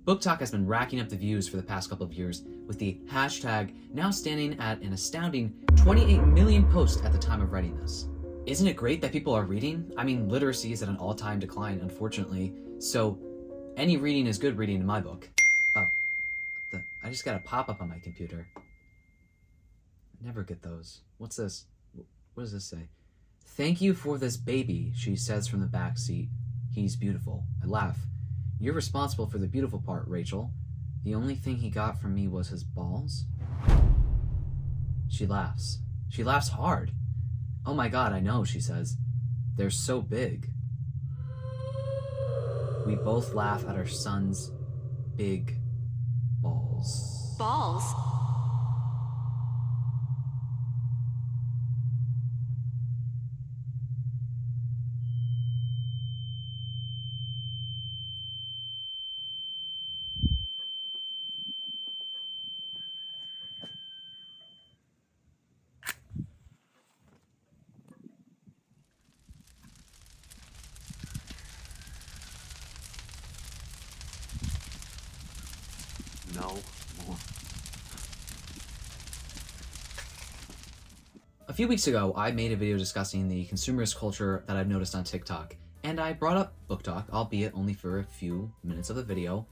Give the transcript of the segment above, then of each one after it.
BookTok has been racking up the views for the past couple of years, with the hashtag now standing at an astounding 28 million posts at the time of writing this. Isn't it great that people are reading? I mean, literacy is at an all-time decline, unfortunately, so any reading is good reading in my book. Oh, I just got a pop-up on my computer. I never get those. What's this? What does this say? "Thank you for this baby," she says from the back seat. "He's beautiful." I laugh. "You're responsible for the beautiful part, Rachel. The only thing he got from me was his balls." She laughs. She laughs hard. "Oh my God, I know," she says. "They're so big." We both laugh at our son's big balls. Balls? No more. A few weeks ago, I made a video discussing the consumerist culture that I've noticed on TikTok, and I brought up BookTok, albeit only for a few minutes of the video.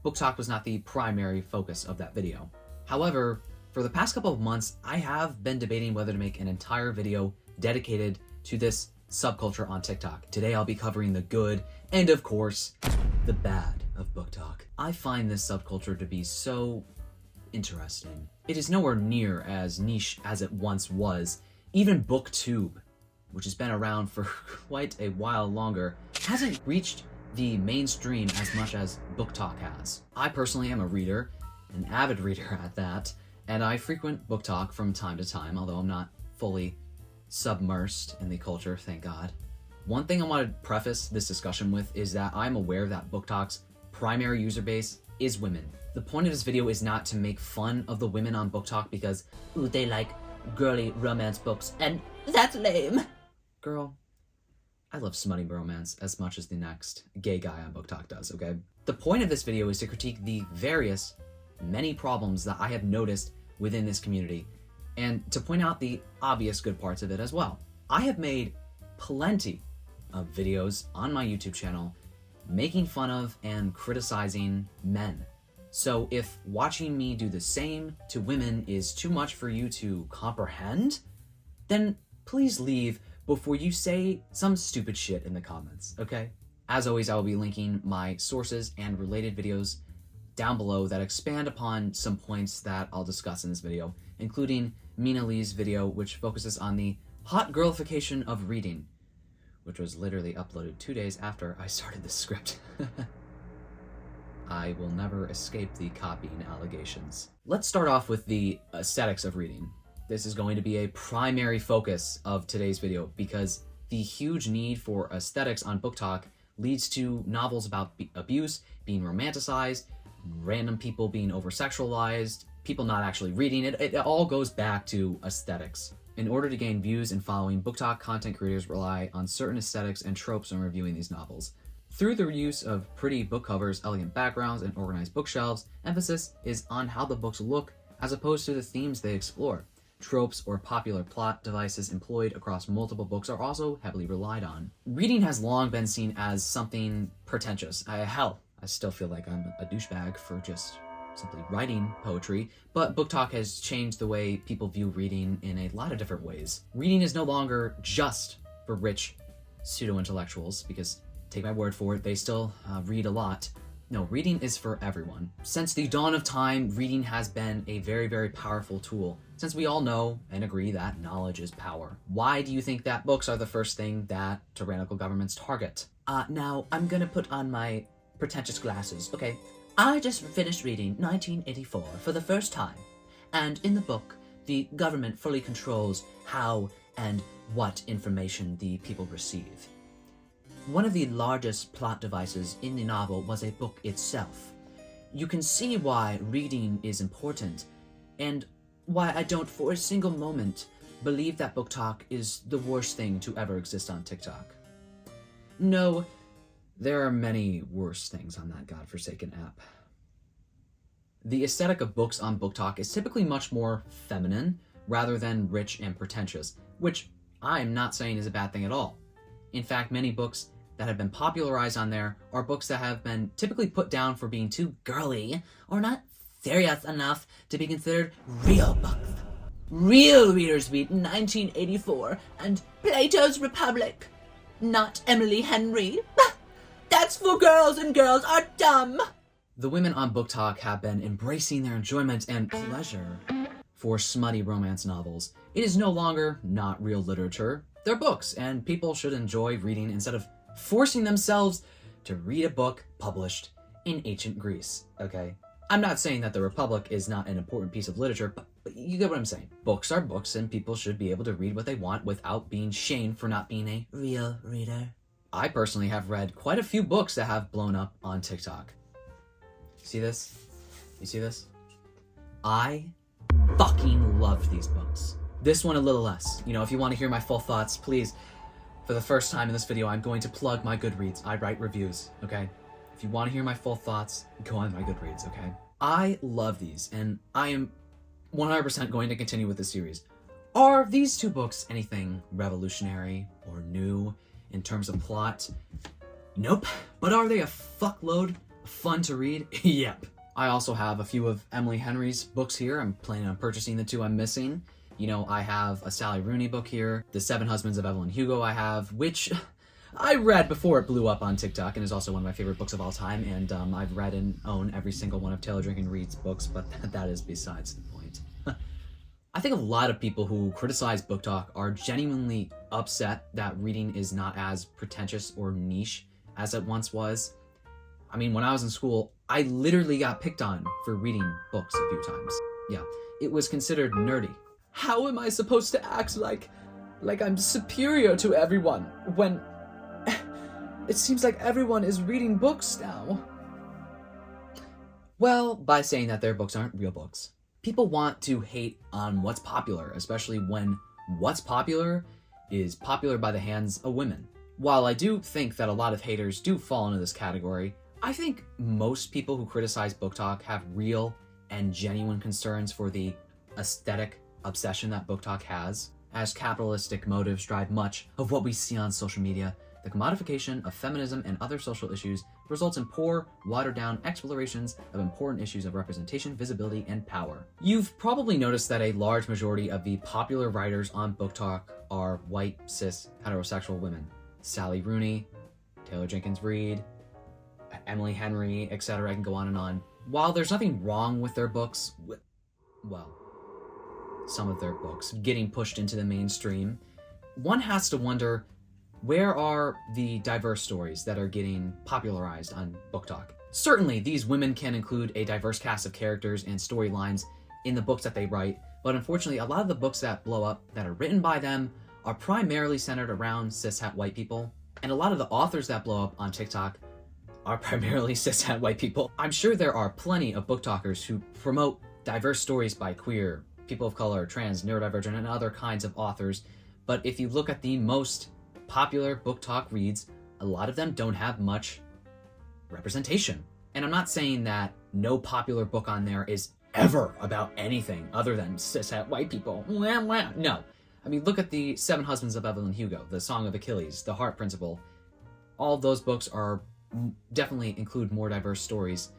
BookTok was not the primary focus of that video. However, for the past couple of months, I have been debating whether to make an entire video dedicated to this subculture on TikTok. Today I'll be covering the good and, of course, the bad of BookTok. I find this subculture to be so interesting. It is nowhere near as niche as it once was. Even BookTube, which has been around for quite a while longer, hasn't reached the mainstream as much as BookTok has. I personally am a reader, an avid reader at that, and I frequent BookTok from time to time, although I'm not fully submersed in the culture, thank God. One thing I want to preface this discussion with is that I'm aware that BookTok's primary user base is women. The point of this video is not to make fun of the women on BookTok because, ooh, they like girly romance books, and that's lame. Girl, I love smutty romance as much as the next gay guy on BookTok does, okay? The point of this video is to critique the many problems that I have noticed within this community, and to point out the obvious good parts of it as well. I have made plenty of videos on my YouTube channel making fun of and criticizing men. So if watching me do the same to women is too much for you to comprehend, then please leave before you say some stupid shit in the comments, okay? As always, I will be linking my sources and related videos down below that expand upon some points that I'll discuss in this video, including Mina Lee's video, which focuses on the hot girlification of reading, which was literally uploaded 2 days after I started this script. I will never escape the copying allegations. Let's start off with the aesthetics of reading. This is going to be a primary focus of today's video because the huge need for aesthetics on BookTok leads to novels about abuse being romanticized, random people being over-sexualized, people not actually reading it. It all goes back to aesthetics. In order to gain views and following, BookTok content creators rely on certain aesthetics and tropes when reviewing these novels. Through the use of pretty book covers, elegant backgrounds, and organized bookshelves, emphasis is on how the books look as opposed to the themes they explore. Tropes or popular plot devices employed across multiple books are also heavily relied on. Reading has long been seen as something pretentious. Hell, I still feel like I'm a douchebag for just simply writing poetry, but BookTok has changed the way people view reading in a lot of different ways. Reading is no longer just for rich pseudo-intellectuals, because take my word for it, they still read a lot. No, reading is for everyone. Since the dawn of time, reading has been a very, very powerful tool, since we all know and agree that knowledge is power. Why do you think that books are the first thing that tyrannical governments target? Now, I'm gonna put on my pretentious glasses, okay? I just finished reading 1984 for the first time, and in the book, the government fully controls how and what information the people receive. One of the largest plot devices in the novel was a book itself. You can see why reading is important, and why I don't for a single moment believe that BookTok is the worst thing to ever exist on TikTok. No, there are many worse things on that godforsaken app. The aesthetic of books on BookTok is typically much more feminine rather than rich and pretentious, which I'm not saying is a bad thing at all. In fact, many books that have been popularized on there are books that have been typically put down for being too girly or not serious enough to be considered real books. Real readers read 1984 and Plato's Republic, not Emily Henry. That's for girls, and girls are dumb. The women on BookTok have been embracing their enjoyment and pleasure for smutty romance novels. It is no longer not real literature. They're books, and people should enjoy reading instead of forcing themselves to read a book published in ancient Greece, okay? I'm not saying that the Republic is not an important piece of literature, but you get what I'm saying. Books are books, and people should be able to read what they want without being shamed for not being a real reader. I personally have read quite a few books that have blown up on TikTok. See this? You see this? I fucking loved these books. This one a little less. You know, if you want to hear my full thoughts, please, for the first time in this video, I'm going to plug my Goodreads. I write reviews, okay? If you want to hear my full thoughts, go on my Goodreads, okay? I love these, and I am 100% going to continue with the series. Are these two books anything revolutionary or new in terms of plot? Nope. But are they a fuckload of fun to read? Yep. I also have a few of Emily Henry's books here. I'm planning on purchasing the two I'm missing. You know, I have a Sally Rooney book here, The Seven Husbands of Evelyn Hugo I have, which I read before it blew up on TikTok and is also one of my favorite books of all time, and I've read and own every single one of Taylor Jenkins Reid's books, but that is besides the point. I think a lot of people who criticize BookTok are genuinely upset that reading is not as pretentious or niche as it once was. I mean, when I was in school, I literally got picked on for reading books a few times. Yeah, it was considered nerdy. How am I supposed to act like I'm superior to everyone when it seems like everyone is reading books now? Well, by saying that their books aren't real books. People want to hate on what's popular, especially when what's popular is popular by the hands of women. While I do think that a lot of haters do fall into this category, I think most people who criticize BookTok have real and genuine concerns for the aesthetic obsession that BookTok has, as capitalistic motives drive much of what we see on social media. The commodification of feminism and other social issues results in poor, watered-down explorations of important issues of representation, visibility, and power. You've probably noticed that a large majority of the popular writers on BookTok are white, cis, heterosexual women. Sally Rooney, Taylor Jenkins Reid, Emily Henry, etc. I can go on and on. While there's nothing wrong with their books, well, some of their books getting pushed into the mainstream, one has to wonder, where are the diverse stories that are getting popularized on BookTok? Certainly, these women can include a diverse cast of characters and storylines in the books that they write, but unfortunately, a lot of the books that blow up that are written by them are primarily centered around cishet white people, and a lot of the authors that blow up on TikTok are primarily cishet white people. I'm sure there are plenty of BookTokers who promote diverse stories by queer, people of color, trans, neurodivergent, and other kinds of authors, but if you look at the most popular BookTok reads, a lot of them don't have much representation. And I'm not saying that no popular book on there is ever about anything other than cishet white people. No. I mean, look at the Seven Husbands of Evelyn Hugo, The Song of Achilles, The Heart Principle. All of those books are definitely include more diverse stories.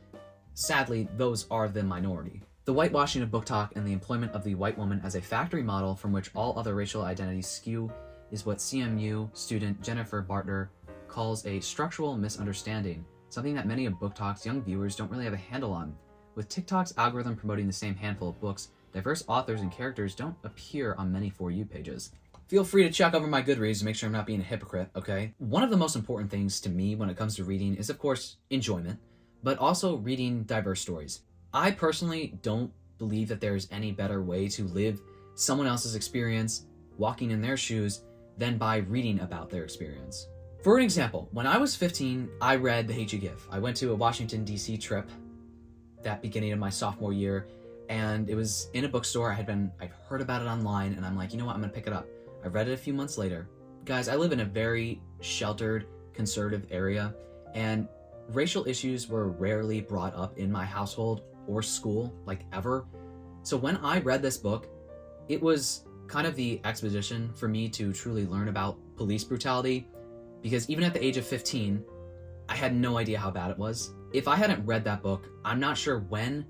Sadly, those are the minority. The whitewashing of BookTok and the employment of the white woman as a factory model from which all other racial identities skew is what CMU student Jennifer Bartner calls a structural misunderstanding, something that many of BookTok's young viewers don't really have a handle on. With TikTok's algorithm promoting the same handful of books, diverse authors and characters don't appear on many For You pages. Feel free to check over my Goodreads to make sure I'm not being a hypocrite, okay? One of the most important things to me when it comes to reading is, of course, enjoyment, but also reading diverse stories. I personally don't believe that there's any better way to live someone else's experience, walking in their shoes, than by reading about their experience. For an example, when I was 15, I read The Hate You Give. I went to a Washington, D.C. trip that beginning of my sophomore year, and it was in a bookstore. I've heard about it online, and I'm like, you know what, I'm gonna pick it up. I read it a few months later. Guys, I live in a very sheltered, conservative area, and Racial issues were rarely brought up in my household or school, like ever. So when I read this book, it was kind of the exposition for me to truly learn about police brutality, because even at the age of 15, I had no idea how bad it was. If I hadn't read that book, I'm not sure when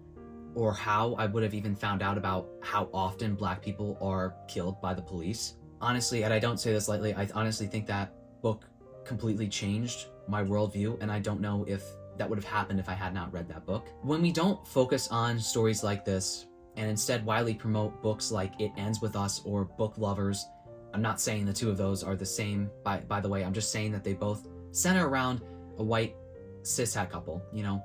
or how I would have even found out about how often Black people are killed by the police. Honestly, and I don't say this lightly, I honestly think that book completely changed my worldview, and I don't know if that would have happened if I had not read that book. When we don't focus on stories like this, and instead widely promote books like It Ends With Us or Book Lovers, I'm not saying the two of those are the same, by the way, I'm just saying that they both center around a white cishet couple, you know?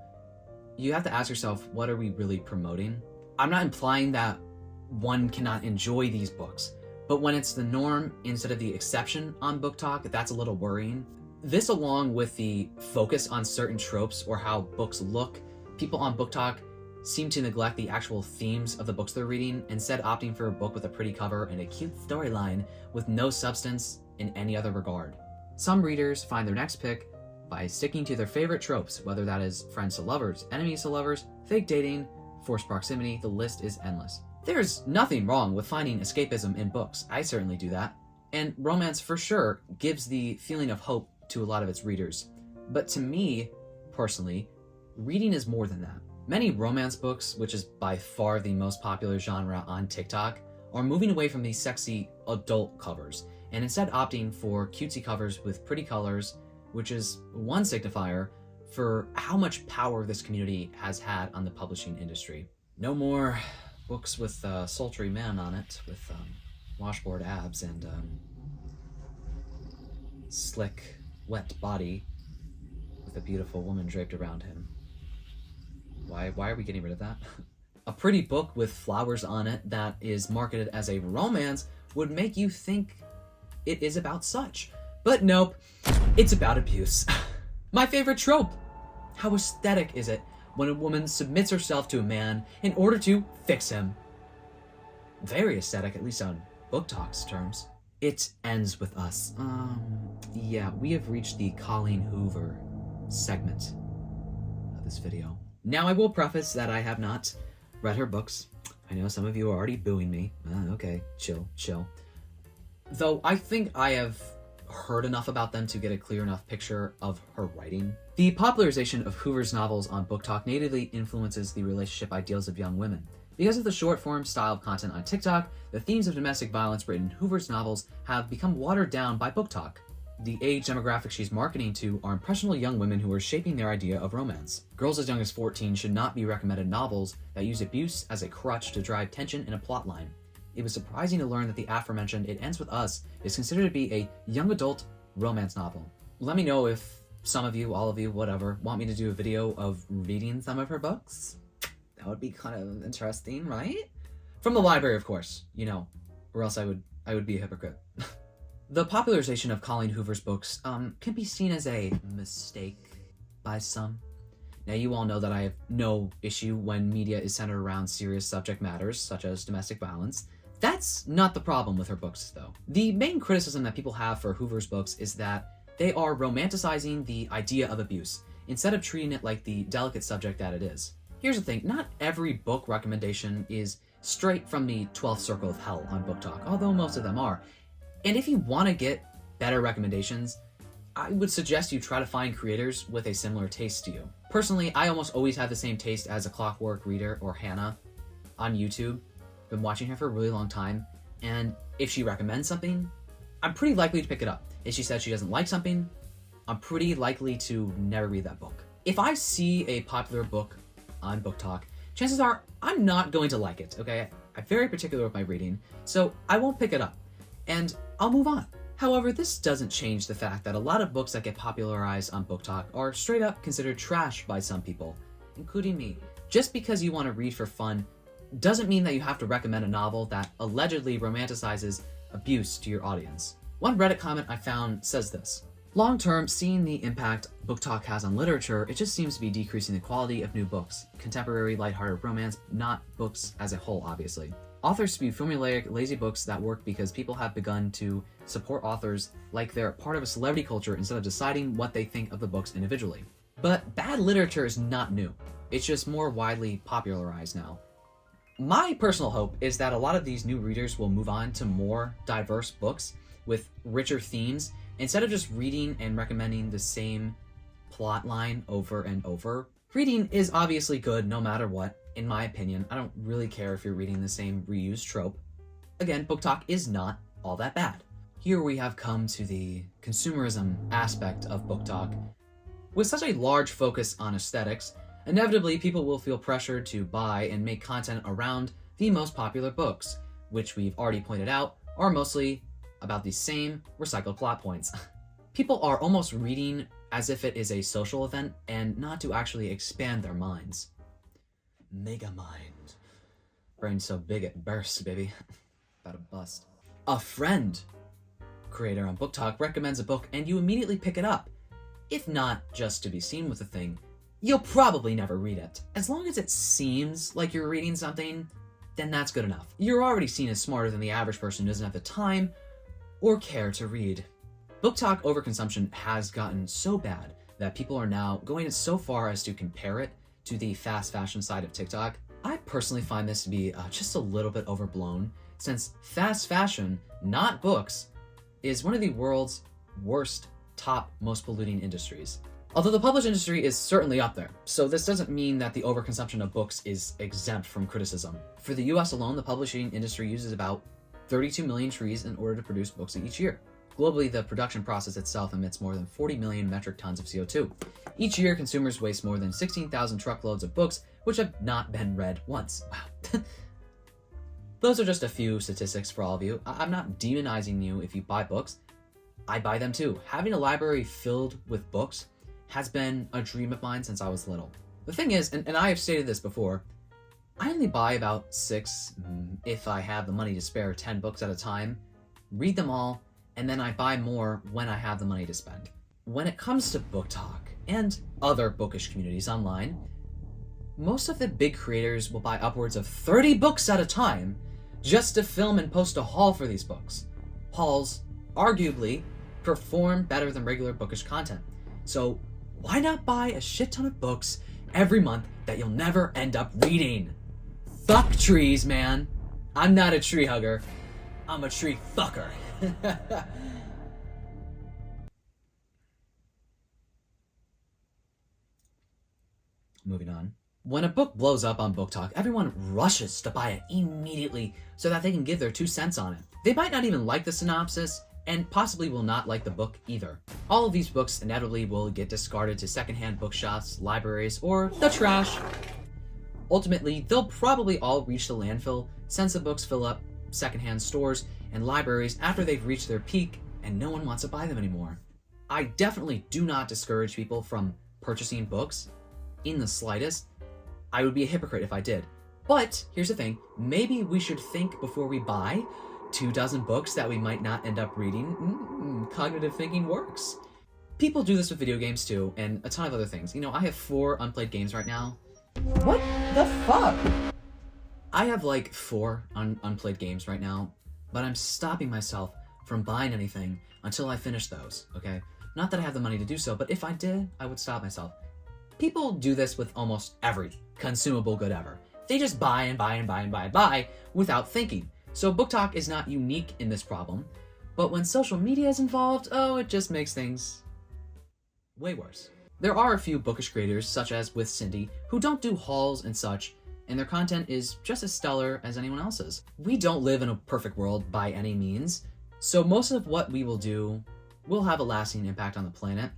You have to ask yourself, what are we really promoting? I'm not implying that one cannot enjoy these books, but when it's the norm instead of the exception on BookTok, that's a little worrying. This, along with the focus on certain tropes or how books look, people on BookTok seem to neglect the actual themes of the books they're reading, instead opting for a book with a pretty cover and a cute storyline with no substance in any other regard. Some readers find their next pick by sticking to their favorite tropes, whether that is friends to lovers, enemies to lovers, fake dating, forced proximity, the list is endless. There's nothing wrong with finding escapism in books. I certainly do that. And romance for sure gives the feeling of hope to a lot of its readers. But to me, personally, reading is more than that. Many romance books, which is by far the most popular genre on TikTok, are moving away from these sexy adult covers and instead opting for cutesy covers with pretty colors, which is one signifier for how much power this community has had on the publishing industry. No more books with sultry men on it with washboard abs and slick, wet body with a beautiful woman draped around him. Why are we getting rid of that? A pretty book with flowers on it that is marketed as a romance would make you think it is about such. But nope, it's about abuse. My favorite trope. How aesthetic is it when a woman submits herself to a man in order to fix him? Very aesthetic, at least on BookTok's terms. It Ends With Us. Yeah, we have reached the Colleen Hoover segment of this video. Now, I will preface that I have not read her books. I know some of you are already booing me. Okay, chill. Though I think I have heard enough about them to get a clear enough picture of her writing. The popularization of Hoover's novels on BookTok natively influences the relationship ideals of young women. Because of the short-form style of content on TikTok, the themes of domestic violence written in Hoover's novels have become watered down by BookTok. The age demographic she's marketing to are impressionable young women who are shaping their idea of romance. Girls as young as 14 should not be recommended novels that use abuse as a crutch to drive tension in a plotline. It was surprising to learn that the aforementioned It Ends With Us is considered to be a young adult romance novel. Let me know if some of you, all of you, whatever, want me to do a video of reading some of her books. That would be kind of interesting, right? From the library, of course, you know, or else I would be a hypocrite. The popularization of Colleen Hoover's books can be seen as a mistake by some. Now, you all know that I have no issue when media is centered around serious subject matters, such as domestic violence. That's not the problem with her books, though. The main criticism that people have for Hoover's books is that they are romanticizing the idea of abuse, instead of treating it like the delicate subject that it is. Here's the thing, not every book recommendation is straight from the 12th Circle of Hell on BookTok, although most of them are. And if you want to get better recommendations, I would suggest you try to find creators with a similar taste to you. Personally, I almost always have the same taste as A Clockwork Reader or Hannah on YouTube. Been watching her for a really long time, and if she recommends something, I'm pretty likely to pick it up. If she says she doesn't like something, I'm pretty likely to never read that book. If I see a popular book on BookTok, chances are I'm not going to like it, okay? I'm very particular with my reading, so I won't pick it up, and I'll move on. However, this doesn't change the fact that a lot of books that get popularized on BookTok are straight up considered trash by some people, including me. Just because you want to read for fun doesn't mean that you have to recommend a novel that allegedly romanticizes abuse to your audience. One Reddit comment I found says this: long term, seeing the impact BookTok has on literature, it just seems to be decreasing the quality of new books. Contemporary, lighthearted romance, not books as a whole, obviously. Authors spew formulaic, lazy books that work because people have begun to support authors like they're part of a celebrity culture instead of deciding what they think of the books individually. But bad literature is not new. It's just more widely popularized now. My personal hope is that a lot of these new readers will move on to more diverse books with richer themes instead of just reading and recommending the same plot line over and over. Reading is obviously good no matter what, in my opinion. I don't really care if you're reading the same reused trope. Again, BookTok is not all that bad. Here we have come to the consumerism aspect of BookTok. With such a large focus on aesthetics, inevitably people will feel pressured to buy and make content around the most popular books, which we've already pointed out are mostly about the same recycled plot points. People are almost reading as if it is a social event and not to actually expand their minds. Mega mind. Brain so big it bursts, baby. About to bust. A friend creator on BookTok recommends a book and you immediately pick it up. If not just to be seen with the thing, you'll probably never read it. As long as it seems like you're reading something, then that's good enough. You're already seen as smarter than the average person who doesn't have the time or care to read. BookTok overconsumption has gotten so bad that people are now going so far as to compare it to the fast fashion side of TikTok. I personally find this to be just a little bit overblown, since fast fashion, not books, is one of the world's worst, top, most polluting industries. Although the published industry is certainly up there, so this doesn't mean that the overconsumption of books is exempt from criticism. For the US alone, the publishing industry uses about 32 million trees in order to produce books each year. Globally, the production process itself emits more than 40 million metric tons of CO2. Each year, consumers waste more than 16,000 truckloads of books, which have not been read once. Wow. Those are just a few statistics for all of you. I'm not demonizing you if you buy books. I buy them too. Having a library filled with books has been a dream of mine since I was little. The thing is, and I have stated this before, I only buy about 6, if I have the money to spare, 10 books at a time, read them all, and then I buy more when I have the money to spend. When it comes to BookTok and other bookish communities online, most of the big creators will buy upwards of 30 books at a time just to film and post a haul for these books. Hauls, arguably, perform better than regular bookish content. So why not buy a shit ton of books every month that you'll never end up reading? Fuck trees, man. I'm not a tree hugger. I'm a tree fucker. Moving on. When a book blows up on BookTok, everyone rushes to buy it immediately so that they can give their 2 cents on it. They might not even like the synopsis, and possibly will not like the book either. All of these books inevitably will get discarded to secondhand bookshops, libraries, or the trash. Ultimately, they'll probably all reach the landfill since the books fill up secondhand stores and libraries after they've reached their peak and no one wants to buy them anymore. I definitely do not discourage people from purchasing books in the slightest. I would be a hypocrite if I did. But here's the thing, maybe we should think before we buy 24 books that we might not end up reading. Cognitive thinking works. People do this with video games too, and a ton of other things. You know, I have 4 unplayed games right now. What the fuck? I have like 4 unplayed games right now, but I'm stopping myself from buying anything until I finish those, okay? Not that I have the money to do so, but if I did, I would stop myself. People do this with almost every consumable good ever. They just buy and buy and buy and buy and buy without thinking. So BookTok is not unique in this problem, but when social media is involved, oh, it just makes things way worse. There are a few bookish creators, such as with Cindy, who don't do hauls and such, and their content is just as stellar as anyone else's. We don't live in a perfect world by any means, so most of what we will do will have a lasting impact on the planet,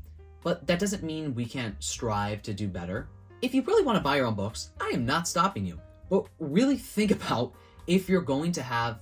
but that doesn't mean we can't strive to do better. If you really want to buy your own books, I am not stopping you, but really think about if you're going to have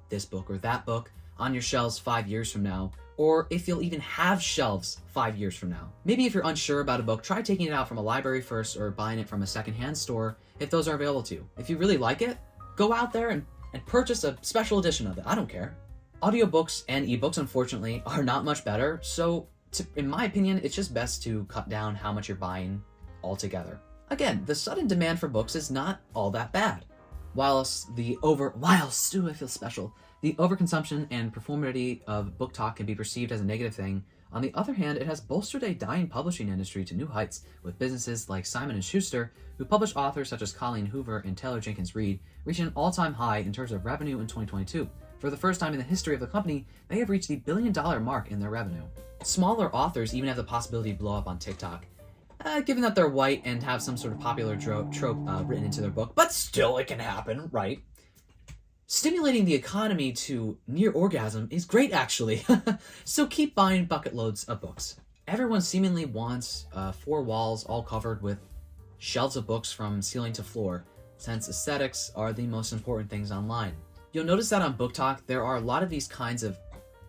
this book or that book on your shelves 5 years from now, or if you'll even have shelves 5 years from now. Maybe if you're unsure about a book, try taking it out from a library first or buying it from a secondhand store if those are available to you. If you really like it, go out there and purchase a special edition of it. I don't care. Audiobooks and ebooks, unfortunately, are not much better, so in my opinion, it's just best to cut down how much you're buying altogether. Again, the sudden demand for books is not all that bad. Whilst the overconsumption and performativity of BookTok can be perceived as a negative thing, On the other hand, it has bolstered a dying publishing industry to new heights, with businesses like Simon & Schuster, who publish authors such as Colleen Hoover and Taylor Jenkins Reid, reaching an all-time high in terms of revenue in 2022. For the first time in the history of the company, they have reached the billion-dollar mark in their revenue. Smaller authors even have the possibility to blow up on TikTok, given that they're white and have some sort of popular trope written into their book, but still it can happen, right? Stimulating the economy to near orgasm is great, actually. So keep buying bucket loads of books. Everyone seemingly wants 4 walls all covered with shelves of books from ceiling to floor, since aesthetics are the most important things online. You'll notice that on BookTok, there are a lot of these kinds of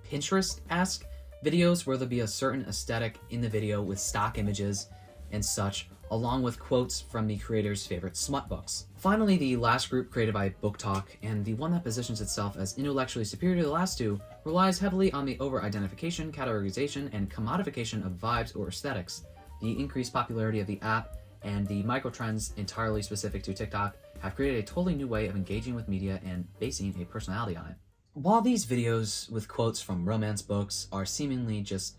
Pinterest-esque videos where there'll be a certain aesthetic in the video with stock images and such, along with quotes from the creator's favorite smut books. Finally, the last group created by BookTok, and the one that positions itself as intellectually superior to the last two, relies heavily on the over-identification, categorization, and commodification of vibes or aesthetics. The increased popularity of the app and the microtrends entirely specific to TikTok have created a totally new way of engaging with media and basing a personality on it. While these videos with quotes from romance books are seemingly just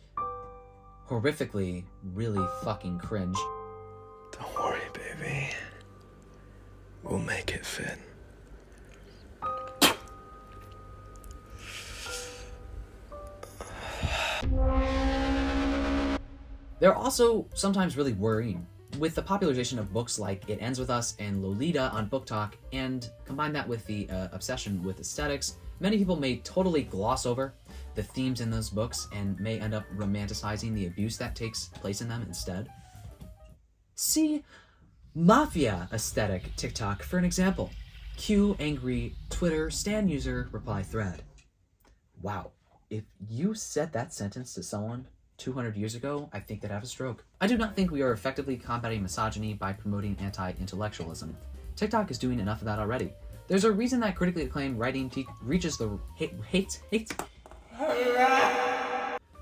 horrifically really fucking cringe, don't worry, baby. We'll make it fit. they're also sometimes really worrying. With the popularization of books like It Ends With Us and Lolita on BookTok, and combine that with the obsession with aesthetics, many people may totally gloss over the themes in those books and may end up romanticizing the abuse that takes place in them instead. See Mafia Aesthetic TikTok for an example. Cue angry Twitter stan user reply thread. Wow, if you said that sentence to someone 200 years ago, I think they'd have a stroke. I do not think we are effectively combating misogyny by promoting anti-intellectualism. TikTok is doing enough of that already. There's a reason that critically acclaimed writing reaches the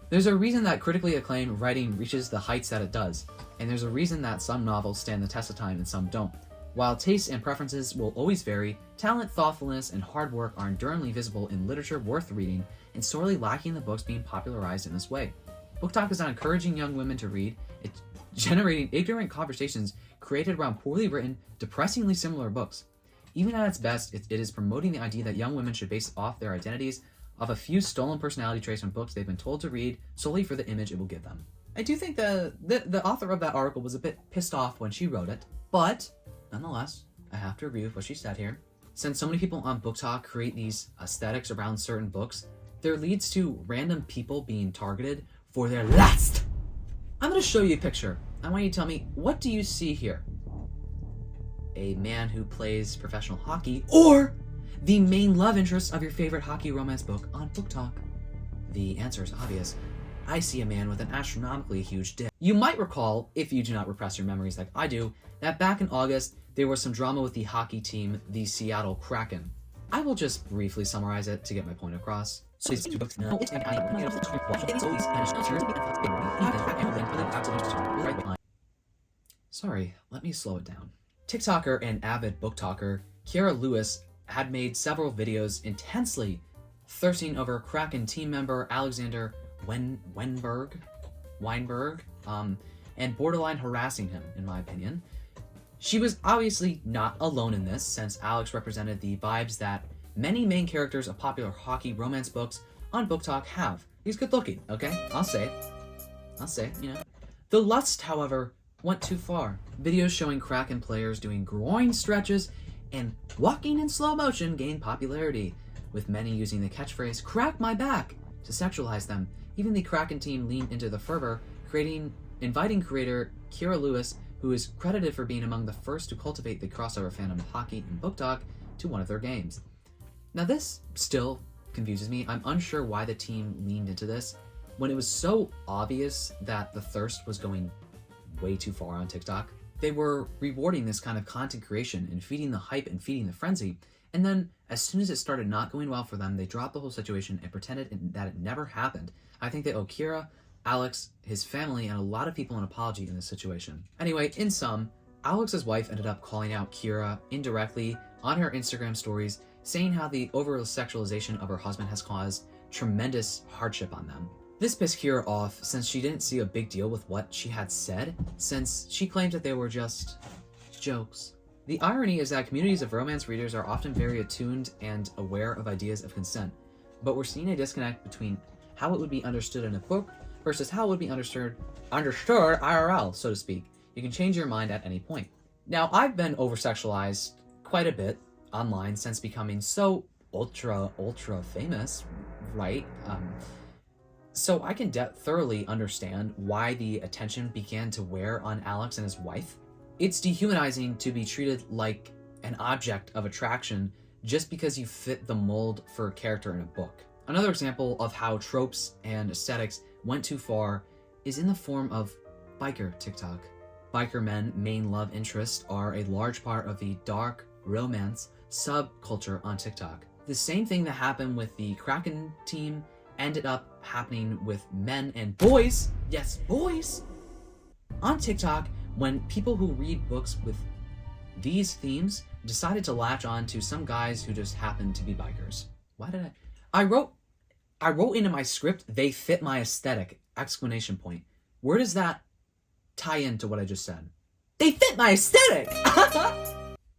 There's a reason that critically acclaimed writing reaches the heights that it does, and there's a reason that some novels stand the test of time and some don't. While tastes and preferences will always vary, talent, thoughtfulness, and hard work are enduringly visible in literature worth reading and sorely lacking in the books being popularized in this way. BookTok is not encouraging young women to read, it's generating ignorant conversations created around poorly written, depressingly similar books. Even at its best, it is promoting the idea that young women should base off their identities of a few stolen personality traits from books they've been told to read solely for the image it will give them. I do think the author of that article was a bit pissed off when she wrote it, but nonetheless, I have to agree with what she said here. Since so many people on BookTok create these aesthetics around certain books, there leads to random people being targeted for their lust. I'm going to show you a picture. I want you to tell me, what do you see here? A man who plays professional hockey, or the main love interest of your favorite hockey romance book on BookTok? The answer is obvious. I see a man with an astronomically huge dick. You might recall, if you do not repress your memories like I do, that back in August, there was some drama with the hockey team, the Seattle Kraken. I will just briefly summarize it to get my point across. Sorry, let me slow it down. TikToker and avid BookToker Kiara Lewis had made several videos intensely thirsting over Kraken team member Alexander Weinberg, and borderline harassing him, in my opinion. She was obviously not alone in this, since Alex represented the vibes that many main characters of popular hockey romance books on BookTok have. He's good looking, okay? I'll say it, you know. The lust, however, went too far. Videos showing Kraken players doing groin stretches and walking in slow motion gained popularity, with many using the catchphrase, "crack my back," to sexualize them. Even the Kraken team leaned into the fervor, inviting creator Kiara Lewis, who is credited for being among the first to cultivate the crossover fandom of hockey and BookTok, to one of their games. Now this still confuses me. I'm unsure why the team leaned into this when it was so obvious that the thirst was going way too far on TikTok. They were rewarding this kind of content creation and feeding the hype and feeding the frenzy, and then as soon as it started not going well for them, they dropped the whole situation and pretended that it never happened. I think they owe Kiara, Alex, his family, and a lot of people an apology in this situation. Anyway, in sum, Alex's wife ended up calling out Kiara indirectly on her Instagram stories, saying how the over-sexualization of her husband has caused tremendous hardship on them. This pissed Kira off since she didn't see a big deal with what she had said, since she claimed that they were just jokes. The irony is that communities of romance readers are often very attuned and aware of ideas of consent, but we're seeing a disconnect between how it would be understood in a book versus how it would be understood IRL, so to speak. You can change your mind at any point. Now, I've been over-sexualized quite a bit online since becoming so ultra famous, right? So I can thoroughly understand why the attention began to wear on Alex and his wife. It's dehumanizing to be treated like an object of attraction just because you fit the mold for a character in a book. Another example of how tropes and aesthetics went too far is in the form of biker TikTok. Biker men main love interests are a large part of the dark romance subculture on TikTok. The same thing that happened with the Kraken team ended up happening with men and boys, yes, boys, on TikTok when people who read books with these themes decided to latch on to some guys who just happened to be bikers. Why did I wrote into my script, they fit my aesthetic, ! Where does that tie into what I just said? They fit my aesthetic!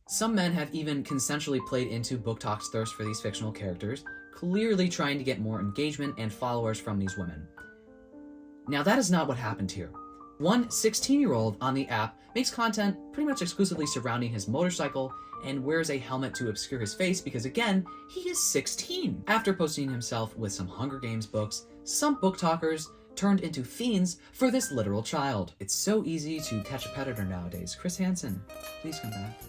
Some men have even consensually played into BookTok's thirst for these fictional characters, clearly trying to get more engagement and followers from these women. Now that is not what happened here. One 16-year-old on the app makes content pretty much exclusively surrounding his motorcycle and wears a helmet to obscure his face because, again, he is 16. After posting himself with some Hunger Games books, some BookTokers turned into fiends for this literal child. It's so easy to catch a predator nowadays. Chris Hansen, please come back.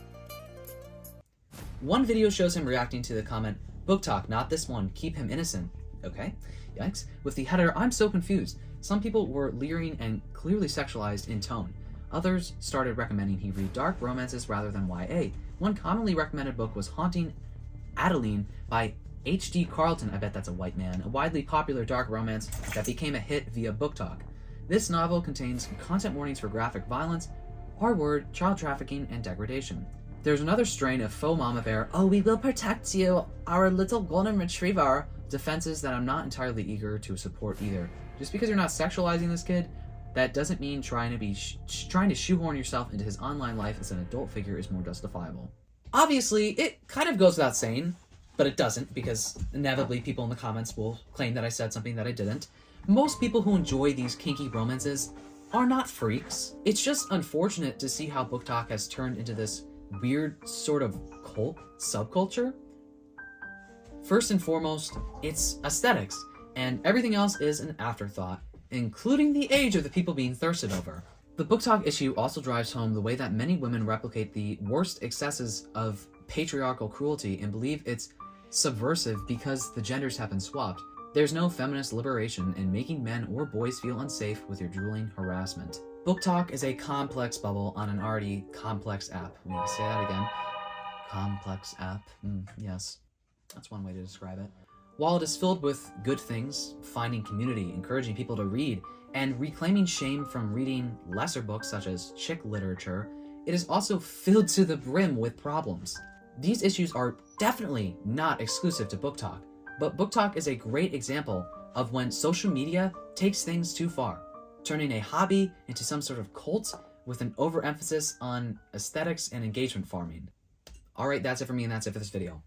One video shows him reacting to the comment, "BookTok, not this one, keep him innocent." Okay, yikes. With the header, "I'm so confused." Some people were leering and clearly sexualized in tone. Others started recommending he read dark romances rather than YA. One commonly recommended book was Haunting Adeline by H.D. Carlton, I bet that's a white man, a widely popular dark romance that became a hit via BookTok. This novel contains content warnings for graphic violence, R-word, child trafficking, and degradation. There's another strain of faux mama bear, "Oh, we will protect you, our little golden retriever," defenses that I'm not entirely eager to support either. Just because you're not sexualizing this kid, that doesn't mean trying to shoehorn yourself into his online life as an adult figure is more justifiable. Obviously, it kind of goes without saying, but it doesn't, because inevitably people in the comments will claim that I said something that I didn't. Most people who enjoy these kinky romances are not freaks. It's just unfortunate to see how BookTok has turned into this weird sort of cult subculture. First and foremost, it's aesthetics, and everything else is an afterthought, including the age of the people being thirsted over. The BookTok issue also drives home the way that many women replicate the worst excesses of patriarchal cruelty and believe it's subversive because the genders have been swapped. There's no feminist liberation in making men or boys feel unsafe with your drooling harassment. BookTok is a complex bubble on an already complex app. I'm gonna say that again. Complex app. Yes, that's one way to describe it. While it is filled with good things, finding community, encouraging people to read, and reclaiming shame from reading lesser books such as chick literature, it is also filled to the brim with problems. These issues are definitely not exclusive to BookTok, but BookTok is a great example of when social media takes things too far, turning a hobby into some sort of cult with an overemphasis on aesthetics and engagement farming. Alright, that's it for me and that's it for this video.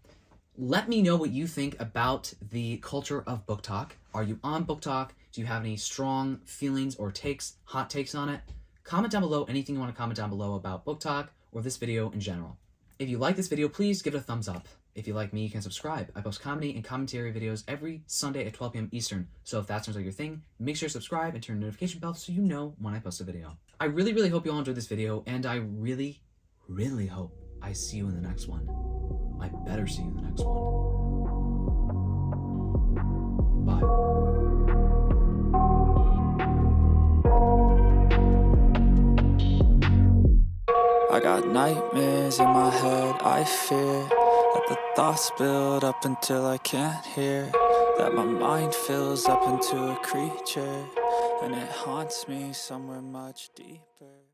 Let me know what you think about the culture of BookTok. Are you on BookTok? Do you have any strong feelings or takes, hot takes on it? Comment down below anything you want to comment down below about BookTok or this video in general. If you like this video, please give it a thumbs up. If you like me, you can subscribe. I post comedy and commentary videos every Sunday at 12 p.m. Eastern, so if that sounds like your thing, make sure to subscribe and turn the notification bell so you know when I post a video. I really hope you all enjoyed this video, and I really hope I see you in the next one. I better see you in the next one. Bye. I got nightmares in my head, I fear that the thoughts build up until I can't hear, that my mind fills up into a creature, and it haunts me somewhere much deeper.